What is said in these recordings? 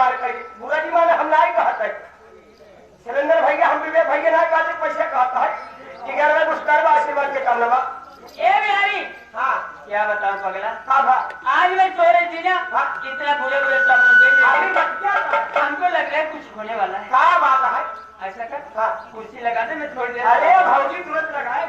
नमस्कार करी बुरा जी माने हम नहीं कहते सिलेंडर भैया हम विवेक भैया ना कहते पैसे कहता है कि घर में कुछ करवा आशीर्वाद के काम लगा ए बिहारी हाँ क्या बताऊं पगला हाँ भा आज मैं सो रही थी ना इतना बुरे बुरे सपने देख हमको लग रहा है कुछ होने वाला है क्या बात है ऐसा कर हाँ कुर्सी लगा दे मैं थोड़ी देर अरे भाजी तुरंत लगाए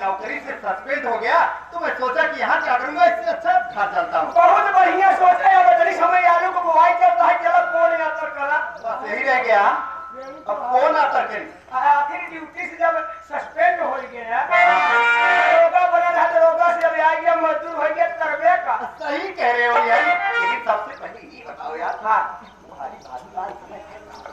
नौकरी से सस्पेंड हो गया तो मैं सोचा कि यहाँ क्या करूंगा, इससे अच्छा घर चलता हूँ। बहुत बढ़िया सोच रहे हैं बदली समय आलू को बुआई करता है चलो कौन यात्रा करा बस यही रह गया। अब कौन आता करी आखिर ड्यूटी से जब सस्पेंड हो गया दरोगा बना रहा दरोगा से जब आ गया मजदूर हो गया करबे का। सही कह रहे हो यार, लेकिन सबसे पहले ये बताओ यार हाँ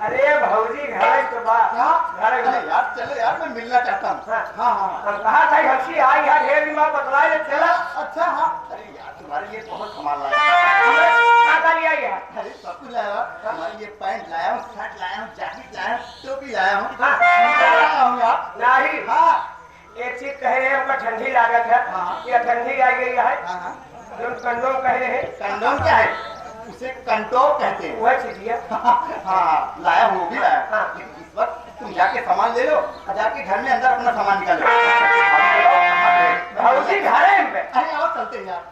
अरे भौजी घर तो बात घर यार चलो यार मैं मिलना चाहता हूँ। हाँ हाँ हम कहा था हंसी आई यार ढेर दिमाग बतला ले चला। अच्छा हाँ अरे यार तुम्हारे लिए बहुत सामान लाया। क्या लिया गया? अरे सब कुछ लाया हमारे लिए पैंट लाया हूँ, शर्ट लाया हूँ, जैकेट लाया हूँ, टोपी लाया हूँ यार। नहीं हाँ एक चीज कह रहे हैं हमको ठंडी लागत है या ठंडी आ गई है जो कंडोम कह रहे हैं। कंडोम क्या है? उसे कंटोप कहते हैं। वह चीज है हाँ लाया हूँ भी लाया। लेकिन इस वक्त तुम जाके सामान ले लो और जाके घर में अंदर अपना सामान निकालो। भौजी घर है इनपे। अरे आओ चलते हैं यार।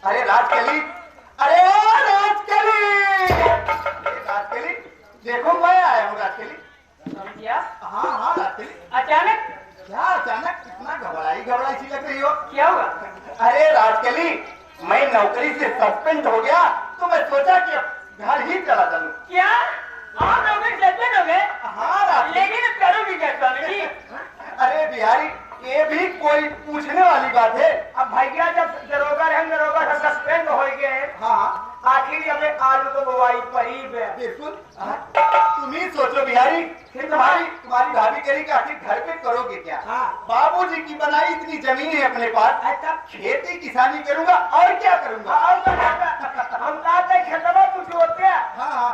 अरे राजकली, अरे राजकली, राजकली देखो मैं आया हूँ राजकली। हाँ हाँ राजकली। अचानक क्या अचानक इतना घबराई सी लग रही हो? क्या हुआ? अरे राजकली मैं नौकरी से सस्पेंड हो गया तो मैं सोचा कि अब घर ही चला जाऊं। क्या आप नौकरी सस्पेंड हो गए? हाँ राजकली। लेकिन करोगी क्या स्वामी जी? अरे बिहारी ये भी कोई पूछने वाली बात है? अब भैया जब दरोगा से सस्पेंड हो गए हाँ आखिर हमें आलू को बुआई पड़ी है। बिल्कुल तुम ही सोचो बिहारी, फिर तुम्हारी भाभी करी कि आखिर घर पे करोगे क्या? बाबूजी की बनाई इतनी जमीन है अपने पास, खेती किसानी करूंगा और क्या करूंगा? हम कहते खेतवा तू जोते हाँ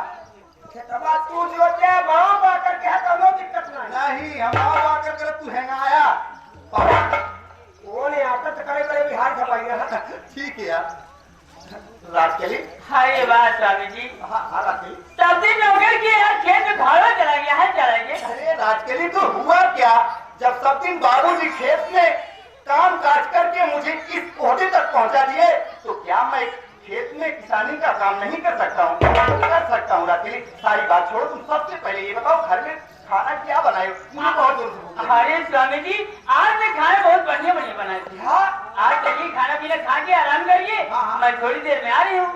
खेतवा तू जोते गाँव आकर के कोनो दिक्कत नहीं हम आकर कर तू है ना आया कौन आता तो करे करे बिहार खपाइया। ठीक है यार राजकली। हाँ ये बात स्वामी जी। हाँ राजकली सब दिन नौकर की यार खेत में भाड़ा चला गया है चलाएंगे। अरे राजकली तो हुआ क्या, जब सब दिन बाबूजी खेत में काम काज करके मुझे इस ओहदे तक पहुंचा दिए तो क्या मैं खेत में किसानी का काम नहीं कर सकता हूँ? कर सकता हूँ राजकली। सारी बात छोड़ो, तुम सबसे पहले ये बताओ घर में खाना क्या बनाए? मुझे बहुत जोर से भूख लगी। अरे स्वामी जी आज मैं खाना बहुत बढ़िया बनाई थी। हाँ आज चलिए खाना पीना खा के आराम करिए। मैं थोड़ी देर में आ रही हूँ।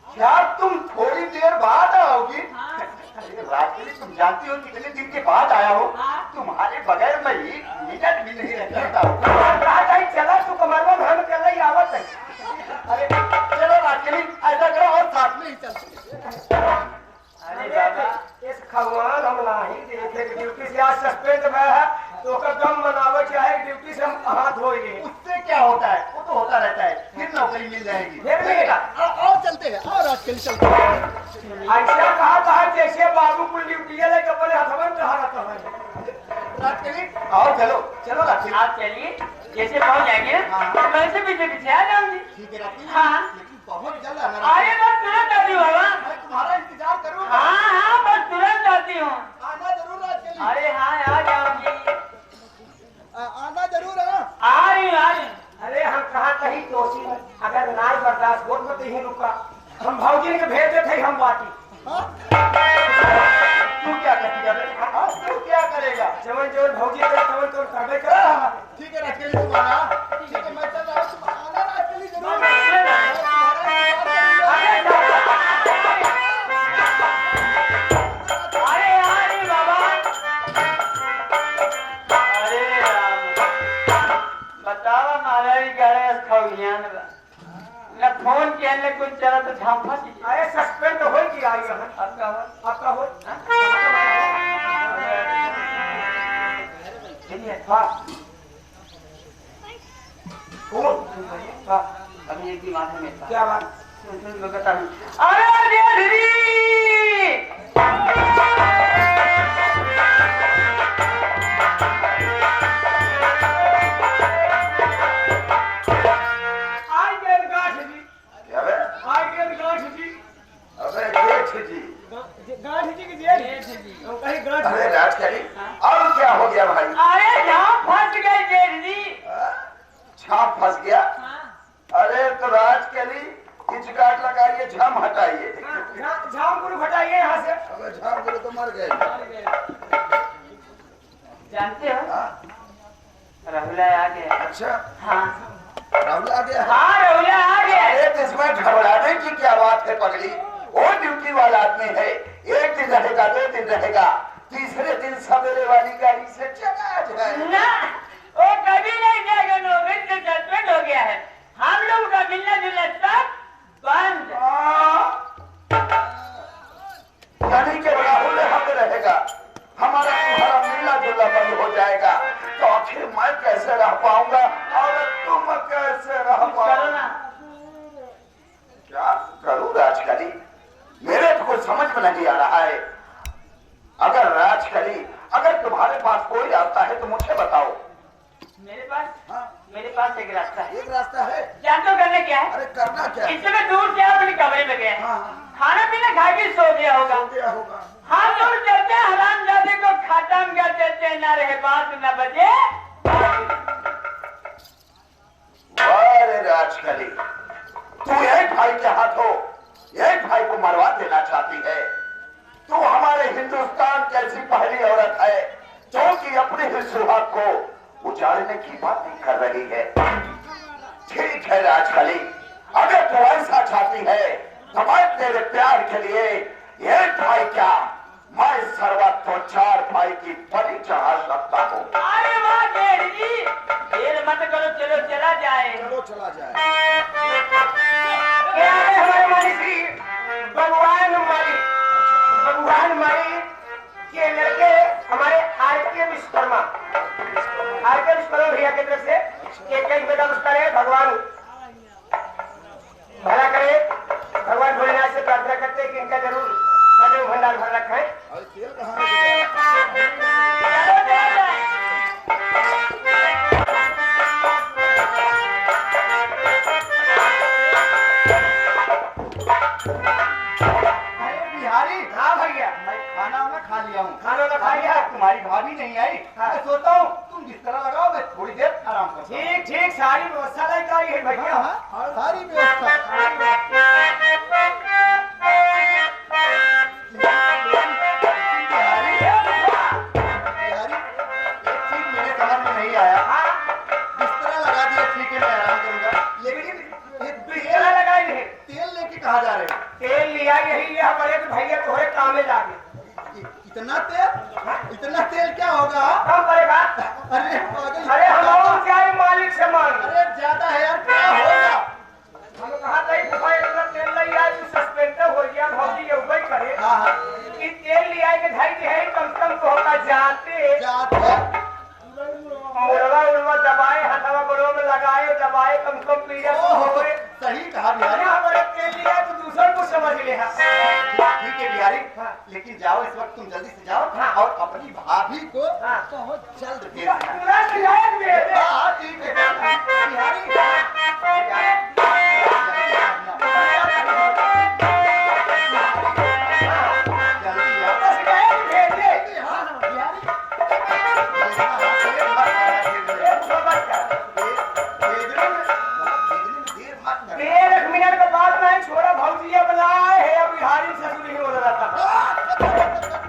क्या तुम थोड़ी देर बाद आओगी? अरे राजकली तुम जानती हो कितने दिन के बाद आया हो, तुम्हारे बगैर मैं एक मिनट भी नहीं रह सकता। चला तू कमरवा घर में चल रही आवत है। अरे चलो राजकली ऐसा करो और साथ में ही चलते। अरे बाबा इस खगवान हम नहीं देखे ड्यूटी से आज सस्पेंड हुआ है तो गम मनावे चाहे ड्यूटी से हम हाथ धोएंगे। उससे क्या होता है? वो तो होता रहता है, फिर नौकरी मिल जाएगी। फिर मिलेगा। आओ चलते हैं, आओ राजकली चलते हैं। ऐसा कहा था जैसे बाबू को ड्यूटी लेके अपने हथवन कहा रहता है। राजकली आओ चलो चलो राजकली। आप चलिए जैसे पहुँच जाएंगे वैसे पीछे पीछे आ जाऊंगी। ठीक है राजकली। हाँ लेकिन बहुत जल्द आना। अरे बस तुरंत आती हूँ बाबा। मैं तुम्हारा इंतजार करूंगा। हाँ बस तुरंत आती हूँ। आना जरूर राजकली। अरे हाँ आ जाऊंगी। आना जरूर है। आ रही हूँ। अरे हम कहा कहीं दोषी अगर नाई बर्दाश्त हो तो ही रुका हम भौजी के भेज देते हम बाटी। तू क्या करेगा? तू क्या करेगा? जवन जवन भौजी के तवन तो करबे करा। ठीक है राजकली तुम आना। ठीक है मैं चल रहा हूँ, तुम आना राजकली जरूर। कुछ चला तो झाम फंसी। अरे सस्पेंड हो गया यहाँ आपका आवाज आपका हो चलिए। हाँ हाँ, अभी एक दिमाग में था। क्या बात सुन मैं बता दूं। अरे देवरी आई गेल गाठ जी क्या बे? आई गेल गाठ जी अबे जेठ जी, गाठ जी की जेठ जी कहीं गाठ अरे राज करी, अब क्या हो गया भाई? अरे झाम फंस गए देवरी। छाप फंस गया? अरे तो राज करी किचकाट लगाइए, झाम हटाइए। झाम गुरु हटाइए यहाँ से अबे झाम बोले तो मर गए। जानते हो हाँ, राहुला आ गया। अच्छा हाँ राहुल आ गया है? हाँ राहुला आ गया। अरे तो इसमें घबराने की क्या बात है पगली? वो ड्यूटी वाला आदमी है, एक दिन रहेगा, 2 दिन रहेगा, तीसरे दिन सवेरे वाली गाड़ी से चला जाए। ना वो कभी नहीं जाएगा। नौकरी से सस्पेंड हो गया है। हम लोग का मिलना जुलना सब बंद। यानी कि राहुल हम रहेगा, हमारा तुम्हारा मिलना जुलना बंद हो जाएगा, तो आखिर मैं कैसे रह पाऊंगा और तुम कैसे रह करो पाओगे? ना। क्या करूं राजकली? मेरे तो कुछ समझ में नहीं आ रहा है। अगर राजकली, अगर तुम्हारे पास कोई रास्ता है तो मुझे बताओ। मेरे पास एक रास्ता है। एक रास्ता है? जानते हो करने क्या है? अरे करना क्या है? इस समय दूर से अपने कमरे में गए हैं। खाना पीना खा के सो गया होगा। क्या होगा? हम लोग चलते हैं हरामजादे को खत्म कर देते हैं। न रहे बात न बजे। अरे राजकली, तू एक भाई के हाथों एक भाई को मरवा देना चाहती है। तू हमारे हिंदुस्तान की ऐसी पहली औरत है जो कि अपने ही सुहाग को उजाड़ने की बातें कर रही है। ठीक है राजकली, अगर तू ऐसा चाहती है तो मैं तेरे प्यार के लिए एक भाई क्या, मैं सर्वत्र 4 भाई की बलि चढ़ा सकता हूँ। अरे वाह डेढ़ जी, देर मत करो, चलो चला जाए। चलो चला जाए। क्या है हमारे मालिक श्री भगवान माली के लड़के हमारे आर.के. विश्वकर्मा भैया की तरफ से एक बेटा नमस्कार है। भगवान भला करे, भगवान भोलेनाथ से प्रार्थना करते हैं कि इनका जरूर सदैव भंडार भर रखा है। चलो चला जाए। बिहारी, हाँ भैया, मैं खाना वाना खा लिया हूँ। खाना वाना खा लिया? तुम्हारी भाभी नहीं आई। मैं सोचता हूँ तुम जिस तरह लगाओ, मैं थोड़ी देर आराम करता हूँ। ठीक सारी व्यवस्था लेकर आई है भैया। सारी व्यवस्था। बिहारी, एक चीज मेरे समझ में नहीं आया। बिस्तरा लगा दिया, ठीक है मैं आराम करूंगा, लेकिन ये बिस्तर लगाई है, तेल लेके कहाँ जा रहे हो? तेल लिया यही है हमारे तो भैया तुम्हारे काम में लागे। इतना तेल क्या होगा? कम पड़ेगा? अरे पागल, अरे हम क्या है मालिक से मांग। अरे ज्यादा है यार, क्या होगा? हम कहा था भाई इतना तेल नहीं आया तो सस्पेंड हो गया। भौजी ये उपाय करे कि तेल लिया के ढाई के है कम से कम तो होगा जाते मुड़वा उड़वा दबाए, हथवा गोड़ों में लगाए दबाए, कम से कम पीड़ा सही कहा बिहारी। हमारे तेल लिया तो दूसरे को समझ ले। ठीक है बिहारी, लेकिन जाओ इस वक्त, तुम जल्दी से जाओ और अपनी भाभी को बहुत जल्द भेज देना। तुरंत जाएंगे। हाँ ठीक है बिहारी। जल्दी आओ। बस गए भेज दे। हाँ बिहारी, देर 1 मिनट के बाद नहीं छोड़ा भौजिया बनाए है। अब बिहारी ससुर ही बोल रहा था।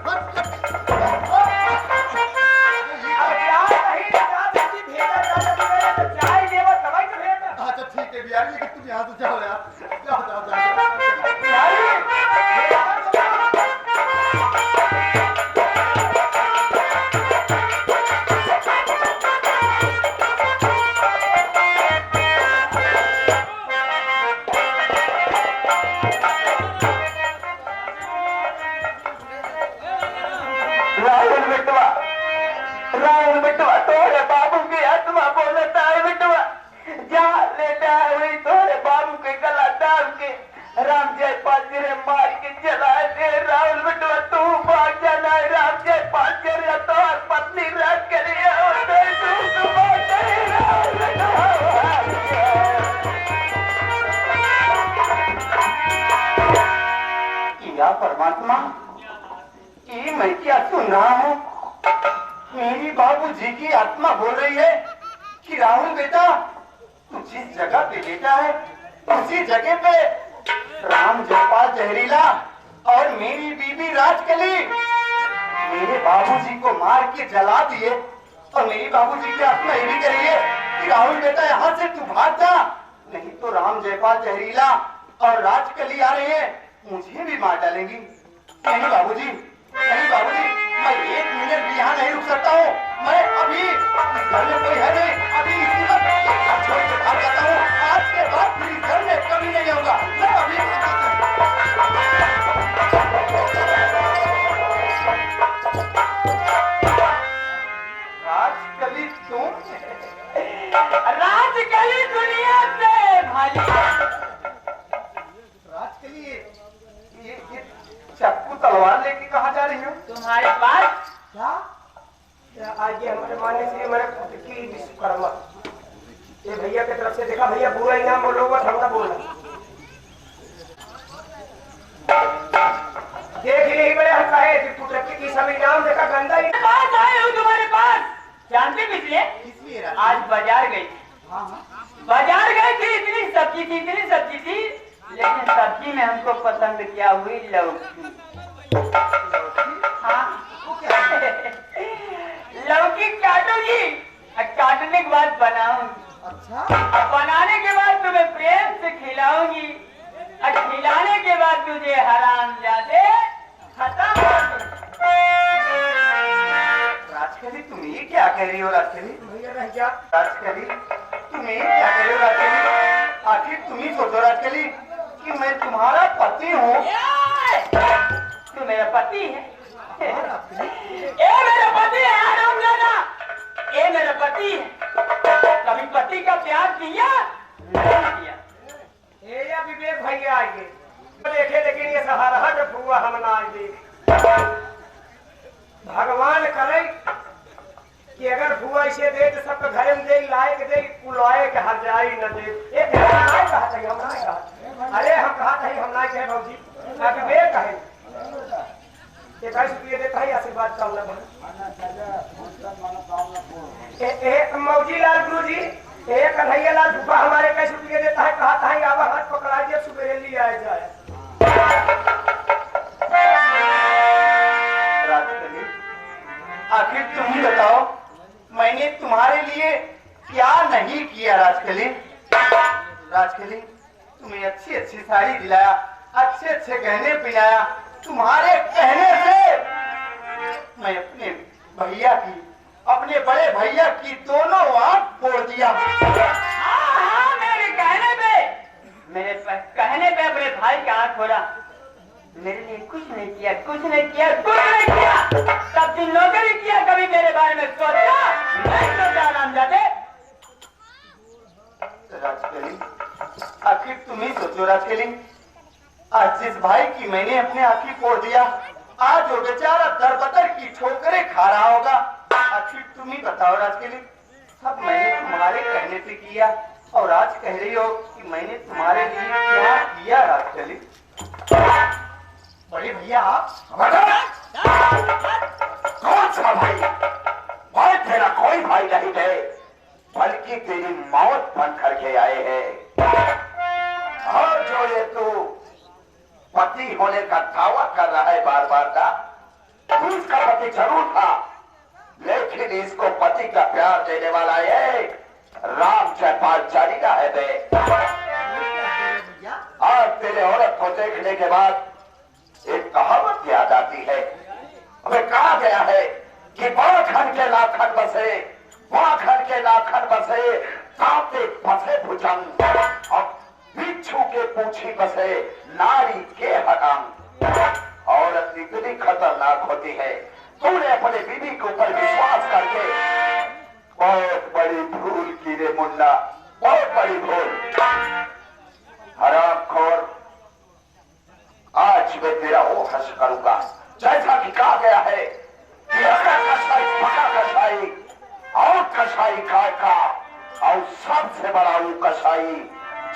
अब चाय नहीं बता देती भेजा जाता तो चाय देवा तभी तो भेजा। अच्छा ठीक है बिहारी, लेकिन तुम यहाँ से जाओ यार। राहुल बेटवा तोरे बाबू की आत्मा बोलता है बेटवा, जा लेटा हुई तोरे बाबू के गला डाल के राम जयपाल जी रे मार के चला दे। राहुल बेटवा तू भाग जाना, राम जयपाल जी रे तो पत्नी रात करिए और तू भाग जाए राहुल बेटवा। या परमात्मा, ये मैं क्या सुन रहा हूँ? मेरी बाबूजी की आत्मा बोल रही है कि राहुल बेटा तू जिस जगह पे लेटा है उसी जगह पे राम जयपाल जहरीला और मेरी बीबी राजकली मेरे बाबूजी को मार के जला दिए। और मेरी बाबूजी की आत्मा ये भी कह रही है कि राहुल बेटा यहाँ से तू भाग जा, नहीं तो राम जयपाल जहरीला और राजकली आ रहे हैं, मुझे भी मार डालेंगी। नहीं बाबूजी, नहीं बाबूजी, मैं एक मिनट भी यहाँ नहीं रुक सकता हूँ। मैं अभी इस घर में कोई है नहीं, अभी इसी वक्त छोड़ के भाग जाता हूँ। आज के बाद फिर इस घर में कभी नहीं आऊंगा। मैं अभी राजकली तुम? राजकली दुनिया से भाली। राजकली ये चक्कू तलवार लेके कहाँ जा रही हो? तुम्हारे पास क्या आगे हमारे मानने से हमारे खुद की विश्वकर्मा ये भैया की तरफ से देखा, भैया पूरा इनाम बोलोगे हमका बोलना देख ही नहीं बड़े हम कहे कि तू टक्की की सब इनाम देखा गंदा ही पास आए हो तुम्हारे पास। जानते किस लिए? आज बाजार गई थी। बाजार गई थी, इतनी सब्जी थी, लेकिन सब्जी में हमको पसंद क्या हुई? लौकी। हाँ लौकी काटूंगी और काटने के बाद बनाऊंगी। अच्छा, और बनाने के बाद तुम्हें प्रेम से खिलाऊंगी और खिलाने के बाद तुझे हरामजादे खत्म। राजकली तुम ये क्या कह रही हो? राजकली भैया रह गया। राजकली तुम ये क्या कह रही हो? राजकली आखिर तुम ही सोचो राजकली कि मैं तुम्हारा पति हूँ। तू मेरा पति है? ये मेरा पति है हरामजादा, ये मेरा पति है। कभी पति का प्यार किया? नहीं किया। ये या विवेक भैया आएंगे देखे, लेकिन ये सहारा जब हुआ हम ना आएंगे। भगवान करे कि अगर बुआ इसे दे तो सबके घर में दे, लाए के दे, कुलाए के हर जाई न दे। एक नहीं कहा था, हम नहीं कहा। अरे हम कहा था हम नहीं कहे भौजी, ताकि वे कहे ये कैसे पिए देता है आशीर्वाद कामना भर। मौजी लाल गुरु जी कन्हैया लाल भूपा हमारे कैसे पिए देता है, कहा था अब हाथ पकड़ा दिया सुबह लिए आए जाए। आखिर तुम ही बताओ मैंने तुम्हारे लिए क्या नहीं किया? राजकली राजकली तुम्हें अच्छी अच्छी साड़ी दिलाया, अच्छे अच्छे गहने पहनाया, तुम्हारे कहने से मैं अपने भैया की, अपने बड़े भैया की दोनों आंख फोड़ दिया। हाँ, मेरे कहने पे अपने भाई का आंख फोड़ा। मेरे लिए कुछ नहीं किया। सब दिन नौकरी किया, कभी मेरे बारे में सोचा नहीं सोचा हरामजादे। राजकली आखिर तुम ही सोचो राजकली, आज जिस भाई की मैंने अपने आंखें फोड़ दिया, आज वो बेचारा दरबदर की ठोकरें खा रहा होगा। आखिर तुम ही बताओ राजकली, सब मैंने तुम्हारे कहने पे किया और आज कह रही हो कि मैंने तुम्हारे लिए क्या किया? राजकली बड़े भैया आप कौन सा भाई? भाई तेरा कोई भाई नहीं है, बल्कि तेरी मौत बन करके आए हैं। और जो ये तू पति होने का दावा कर रहा है बार बार का, तू इसका पति जरूर था, लेकिन इसको पति का प्यार देने वाला ये राम जयपाल जहरीला है बे। आज तेरे औरत को देखने के बाद एक कहावत याद आती है। हमें कहा गया है कि बाखन के लाखन बसे, बाखन के लाखन बसे, कांपे बसे भुजंग, और बिच्छू के पूछी बसे नारी के हरंग। औरत इतनी खतरनाक होती है, तूने अपने बीवी के ऊपर विश्वास करके बहुत बड़ी भूल की रे मुन्ना, बहुत बड़ी भूल। हरामखोर, आज मैं तेरा वो हर्ष करूंगा जैसा कि कहा गया है कि अगर कसाई पका कसाई और कसाई खाएगा और सबसे बड़ा वो कसाई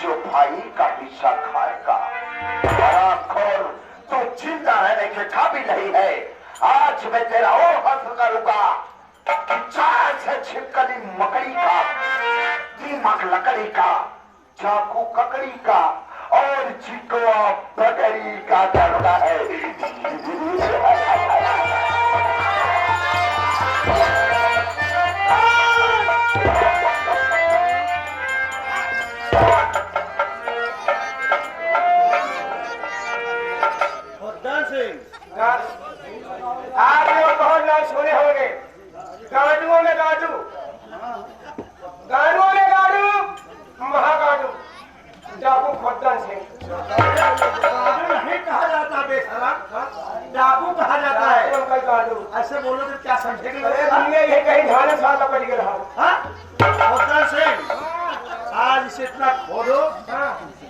जो भाई का हिस्सा खाएगा। हरामखोर, तू जिंदा रहने के काबिल नहीं है। आज मैं तेरा वो हर्ष करूंगा कि चार से छिपकली मकड़ी का, दीमक लकड़ी का, चाकू ककड़ी का और चिकवा बकरी का करना है। आप लोग बहुत नाम सुने होंगे, गाड़ुओं में गाड़ू, गाड़ुओं में गाड़ू, महागाड़ू, डाकू खोदन सिंह। गाड़ू नहीं कहा जाता बेशरम, डाकू कहा जाता है। उनका गाड़ू ऐसे बोलो तो क्या समझेंगे? अरे दुनिया ये कहीं ध्यान से लपट के रहा। खोदन सिंह, आज इसे इतना खोदो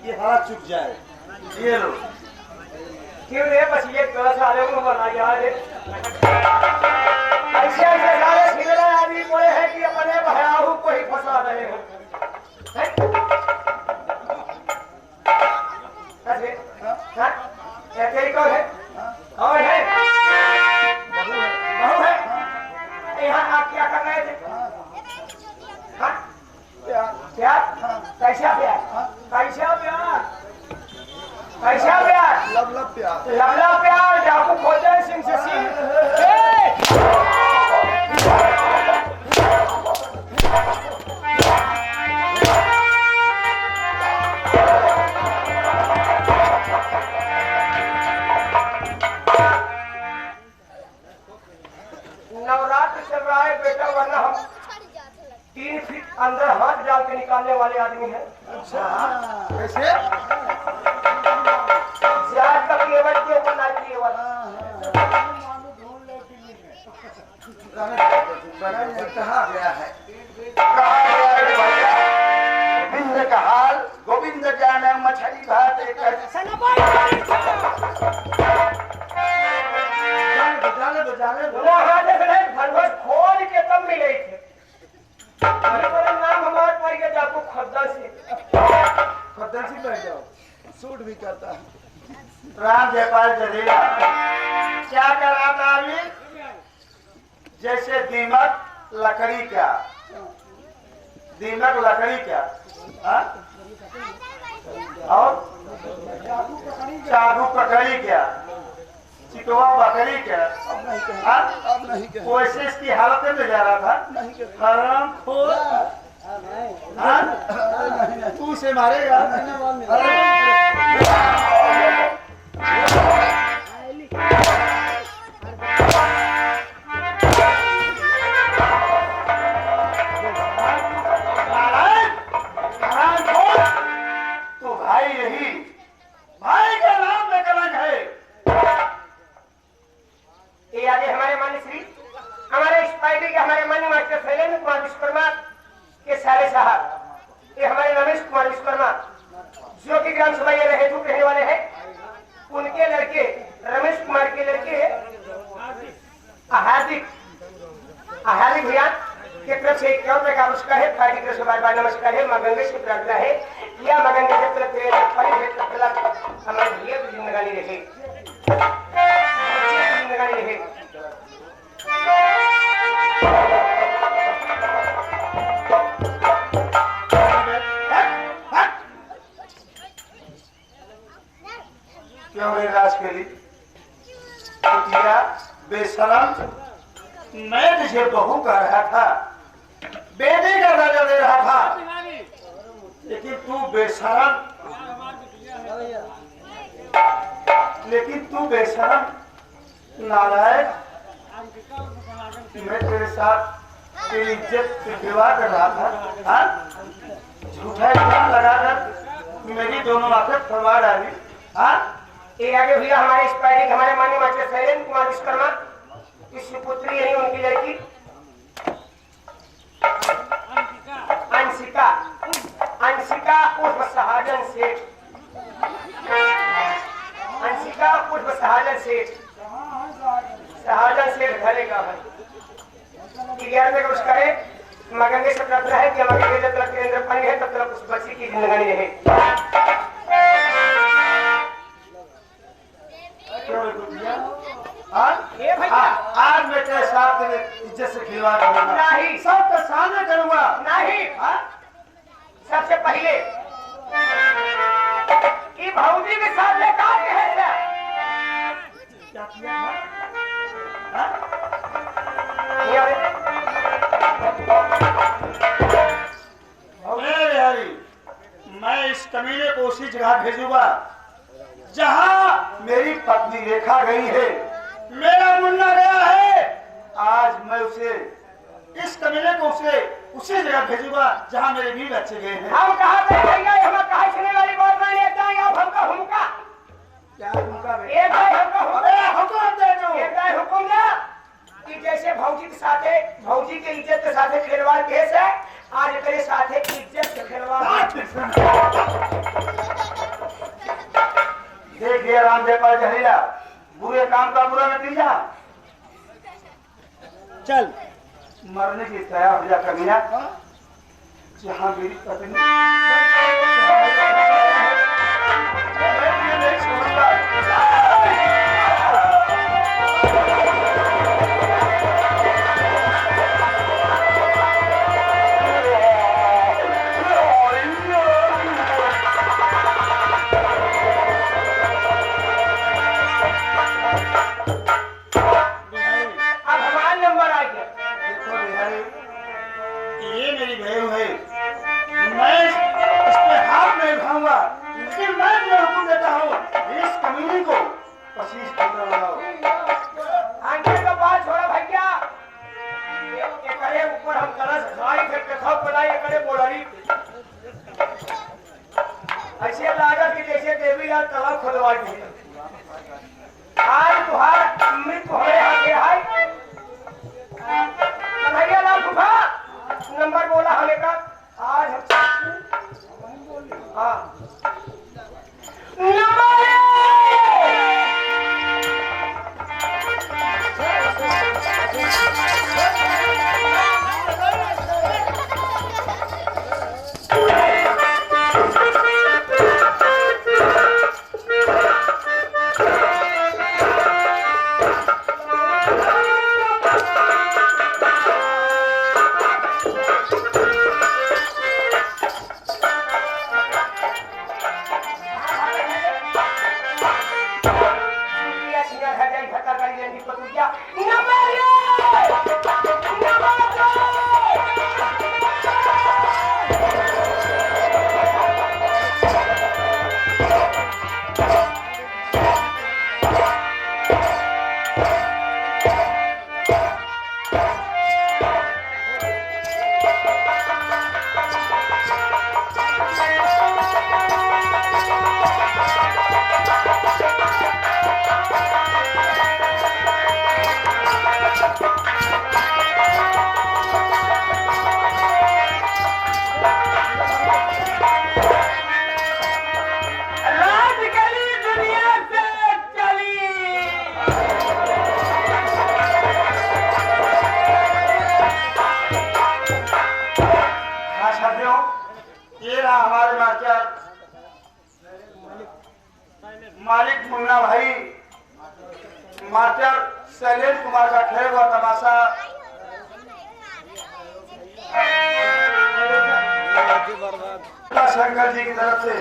ये हरा चुक जाए। ये लो। क्यों रे बस ये गलत सारे को बना यार। ऐसे ऐसे सारे सिगरे आदमी पड़े हैं कि अपने भयाहू को ही फंसा रहे हैं। कैसे? हाँ? ऐसे ही कौन है? कौन है? बहू है। यहाँ आप क्या कर रहे थे? हाँ? प्यार? कैसा प्यार? कैसा प्यार? कैसा प्यार? लब प्यार। लवला प्यार डाकू खोदन सिंह से नवरात्र चल रहा है बेटा, वरना हम 3 फीट अंदर हाथ डाल के निकालने वाले आदमी हैं। अच्छा, कैसे? तक केवल के ऊपर ना केवल कहा गया है। गोविंद का हाल गोविंद जाने, मछली भात एक खोल के तब मिले थे। नाम हमारे पर के डाकू खोदन सिंह। खोदन सिंह बैठ जाओ, सूट भी करता है। राम जयपाल जदेला क्या कर रहा था अभी? जैसे दीमक लकड़ी का, दीमक लकड़ी का, हाँ? और चाकू पकड़ी क्या, चिकवा बकरी क्या, वैसे इसकी हालत में जा रहा था। हराम खोर, तू से मारेगा। तो भाई यही भाई का नाम में कलंक है। ये आगे हमारे मान्य श्री, हमारे इस पार्टी के हमारे मान्य मास्टर शैलेंद्र कुमार विश्वकर्मा के साले साहब, ये हमारे रमेश कुमार विश्वकर्मा जो कि ग्राम सभा ये हेतु रहने वाले हैं, उनके लड़के रमेश कुमार के लड़के हार्दिक भैया की तरफ से एक और प्रकार उसका है। पार्टी की तरफ से बार बार नमस्कार है। मां गंगे से प्रार्थना है या मां गंगे से तरफ हमारे भैया की जिंदगानी रहे, जिंदगानी रहे। क्यों रे राजकेली बेशरम, मैं तुझे बहू कर रहा था, बेटे का दर्जा दे रहा था, लेकिन तू बेशरम नालायक। मैं तेरे साथ तेरी इज्जत की विवाह कर रहा था, हाँ? झूठा इल्जाम लगाकर मेरी दोनों आंखें फरमा डाली, हाँ? ये आगे भैया हमारे इस पार्टी के हमारे माननीय मास्टर शैलेंद्र कुमार विश्वकर्मा इस घरे का है 11 में कुछ करे मगंगे से प्रार्थना है कि हमारे जब तक केंद्र पानी है तब तक उस बच्ची की जिंदगानी रहे। ये भैया आज मैं तेरे साथ इज्जत से खिलवाड़ करूंगा। नहीं सब तो सामने करूंगा। नहीं सबसे पहले कि भौजी के साथ लेकर के है क्या किया था? अरे हरी मैं इस कमीने को उसी जगह भेजूंगा जहां मेरी पत्नी रेखा गई है, मेरा मुन्ना गया है। आज मैं उसे इस कमीने को उसी जगह भेजूंगा जहां मेरे भी बच्चे गए हैं। हम कहा भैया हम कहा सुनने वाली बात नहीं लेते हैं आप हमका हुमका क्या हुमका बे? एक बार हमका हुक्म दे दो। एक बार हुक्म ना कि जैसे भौजी के साथे भौजी के इज्जत के साथे खिलवाड़ केस है आज करे साथे इज्जत के खिलवाड़। देखिए रामदेव जहरीला बुरे काम का बुरा नतीजा। चल मरने की तैयार हो जा कमीना जहां मेरी पत्नी नहीं छोड़ूंगा। अब हमारा नंबर आ गया। देखो बिहारी ये मेरी बहन है, मैं इस पे हाथ नहीं उठाऊंगा, लेकिन मैं तुम्हें हुक्म देता हूँ इस कमीनी को 25 घंटा लगाओ। आंटी का बात छोड़ा भैया ये करे ऊपर हम कलश खाई थे पेखाव बनाई करे बोलरी ऐसे लागत कि जैसे देवी लाल तालाब खुदवा दी। आज तुहार मृत्यु होने आगे है कन्हैया लाल फूफा नंबर बोला हमें का आज हाँ नंबर मालिक मुन्ना भाई मास्टर शैलेंद्र कुमार का ठहरा हुआ तमाशा शंकर जी की तरफ से